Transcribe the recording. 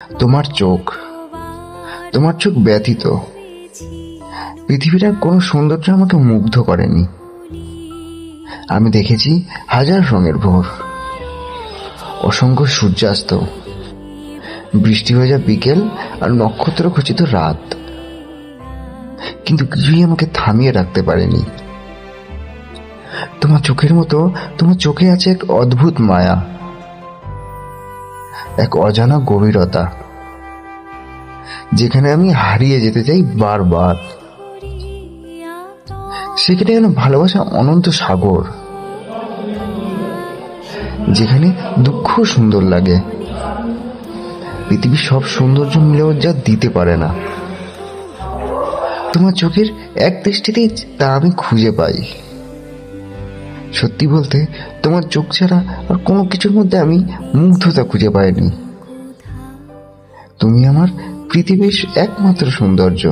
তোমার চোখ, তোমার চোখ ব্যতীত পৃথিবীর আর কোনো সৌন্দর্য আমাকে মুগ্ধ করেনি। আমি দেখেছি হাজার রঙের ভোর, অসংখ্য সূর্যাস্ত, বৃষ্টি হয়ে যা বিকেল আর নক্ষত্র খচিত রাত, কিন্তু কিছুই আমাকে থামিয়ে রাখতে পারেনি। তোমার চোখের মতো তোমার চোখে আছে এক অদ্ভুত মায়া, এক অজানা গভীরতা, যেখানে আমি হারিয়ে যেতে চাই বারবার। সেখানে যেন ভালোবাসা অনন্ত সাগর, যেখানে দুঃখ সুন্দর লাগে, পৃথিবীর সব সৌন্দর্য মিলেও যা দিতে পারে না। তোমার চোখের এক দৃষ্টিতেই তা আমি খুঁজে পাই। সত্যি বলতে তোমার চোখ ছাড়া আর কোনো কিছুর মধ্যে আমি মুগ্ধতা খুঁজে পাইনি। তুমি আমার পৃথিবীর একমাত্র সৌন্দর্য।